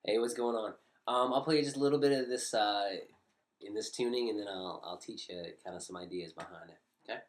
Hey, what's going on? I'll play just a little bit of this in this tuning, and then I'll teach you kind of some ideas behind it. Okay.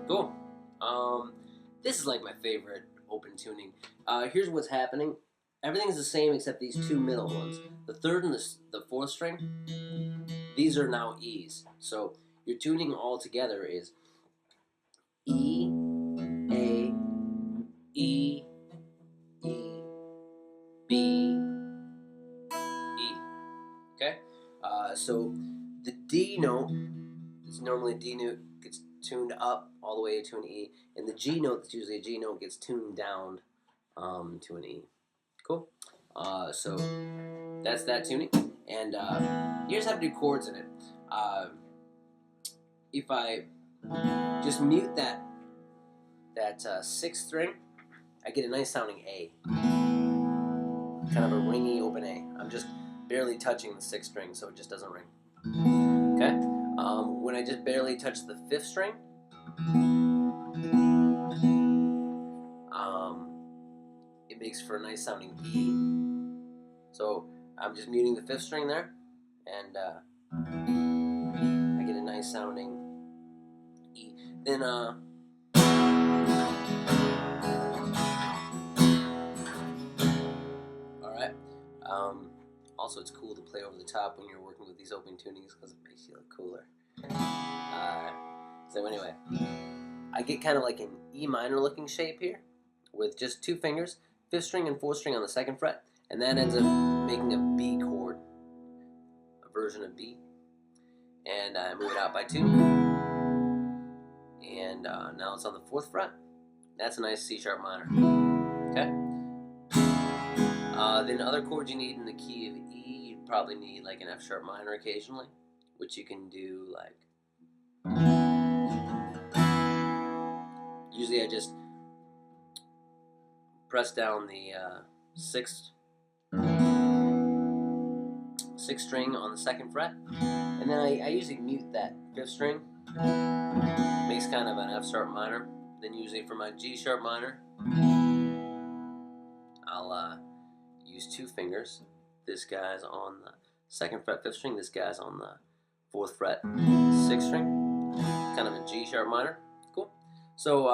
Cool. This is like my favorite open tuning. Here's what's happening. Everything's the same except these two middle ones. The third and the fourth string. These are now E's. So your tuning all together is E, A, E, E, B, E. Okay? So the D note is normally D note gets tuned up all the way to an E, and the G note that's usually a G note gets tuned down to an E. Cool? So that's that tuning, and you just have to do chords in it. If I just mute that sixth string, I get a nice sounding A. Kind of a ringy open A. I'm just barely touching the sixth string, so it just doesn't ring. Okay? When I just barely touch the fifth string, it makes for a nice sounding E. So I'm just muting the fifth string there, and I get a nice sounding E. Then alright. Also, it's cool to play over the top when you're working with these open tunings because it makes you look cooler. So anyway, I get kind of like an E minor looking shape here with just two fingers, fifth string and fourth string on the second fret, and that ends up making a B chord, a version of B. And I move it out by two, and now it's on the fourth fret. That's a nice C sharp minor. Okay. Then other chords you need in the key of E, you probably need like an F sharp minor occasionally, which you can do like. Usually I just press down the sixth string on the second fret, and then I usually mute that fifth string. Makes kind of an F sharp minor. Then usually for my G sharp minor, I'll use two fingers. This guy's on the second fret fifth string. This guy's on the fourth fret sixth string. Kind of a G sharp minor. Cool. So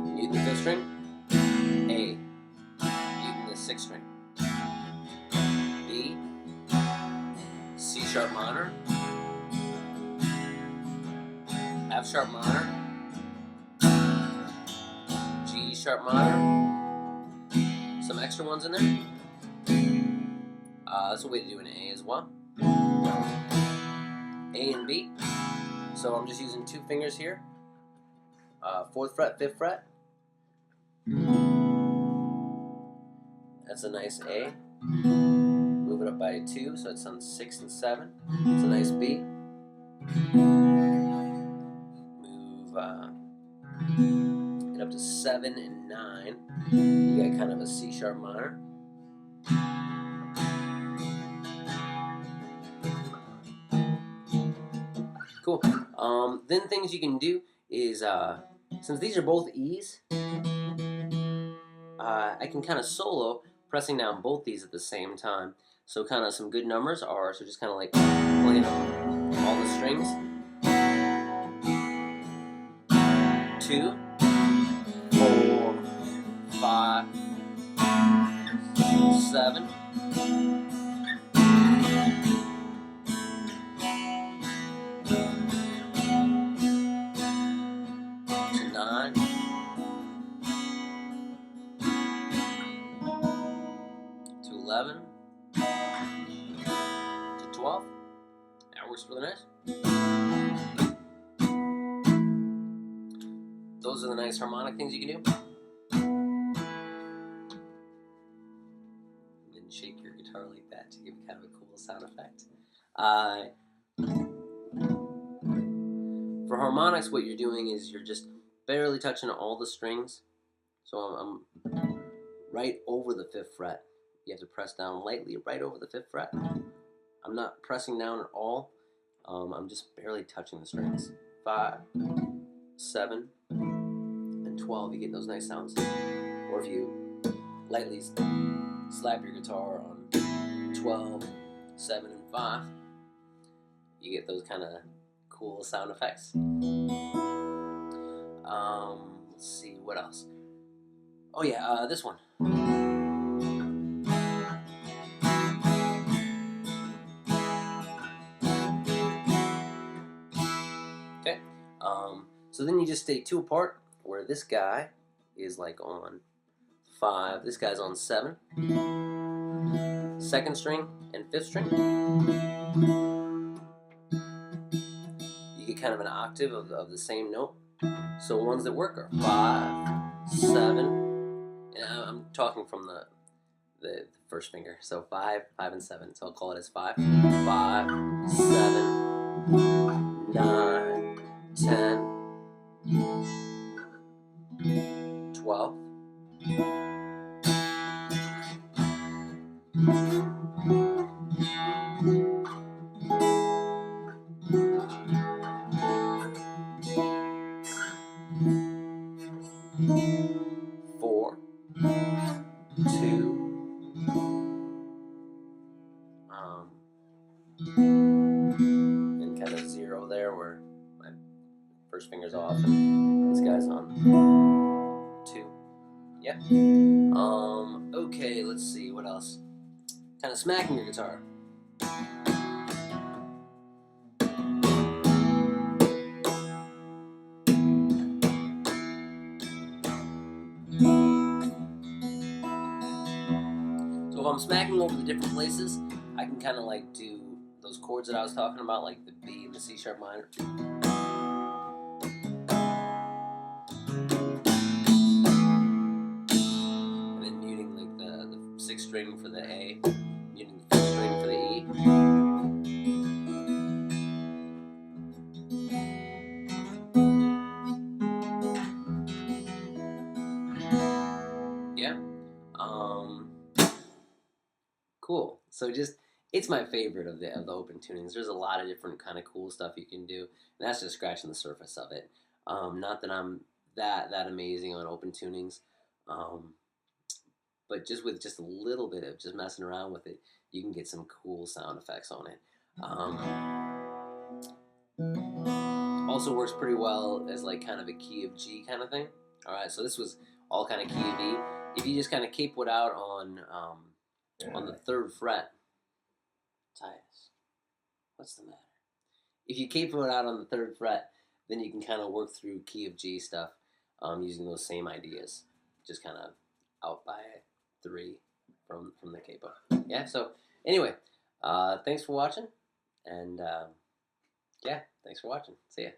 mute the fifth string. A. Muting the sixth string. B. C sharp minor. F sharp minor. G sharp minor. Some extra ones in there. That's a way to do an A as well. A and B. So I'm just using two fingers here. Fourth fret, fifth fret. That's a nice A. Move it up by two, so it's on 6 and 7. It's a nice B. Move it up to 7 and 9. You got kind of a C sharp minor. Cool. Then things you can do is, since these are both E's, I can kind of solo pressing down both these at the same time. So kind of some good numbers are, so just kind of like playing all the strings. 2, 4, 5, 7. really nice. Those are the nice harmonic things you can do. And shake your guitar like that to give it kind of a cool sound effect. For harmonics, what you're doing is you're just barely touching all the strings. So I'm right over the 5th fret. You have to press down lightly right over the 5th fret. I'm not pressing down at all. I'm just barely touching the strings. 5, 7, and 12. You get those nice sounds. Or if you lightly slap your guitar on 12, 7, and 5, you get those kind of cool sound effects. Let's see, what else? Oh yeah, this one. Okay. So then you just stay 2 apart, where this guy is like on 5, this guy's on 7, 2nd string and 5th string. You get kind of an octave of the same note. So ones that work are 5, 7, and I'm talking from the 1st finger. So 5, 5, and 7. So I'll call it as 5, 5, 7, 9, 10, 12. 4, 2, and kind of 0 there where my 1st finger's off and this guy's on 2. Yeah. Okay, let's see, what else? Kind of smacking your guitar. So if I'm smacking over the different places, I can kind of like do those chords that I was talking about, like the B and the C sharp minor. And then muting like the 6th string for the A, muting the 5th string for the E. Yeah. Cool. So just, it's my favorite of the open tunings. There's a lot of different kind of cool stuff you can do, and that's just scratching the surface of it. Not that I'm that amazing on open tunings, but just with just a little bit of just messing around with it, you can get some cool sound effects on it. Also works pretty well as like kind of a key of G kind of thing. All right, so this was all kind of key of E. If you just kind of capo it out on the 3rd fret, Titus, what's the matter? If you capo it out on the 3rd fret, then you can kind of work through key of G stuff using those same ideas, just kind of out by 3 from the capo. Yeah. So anyway, thanks for watching, and yeah, thanks for watching. See ya.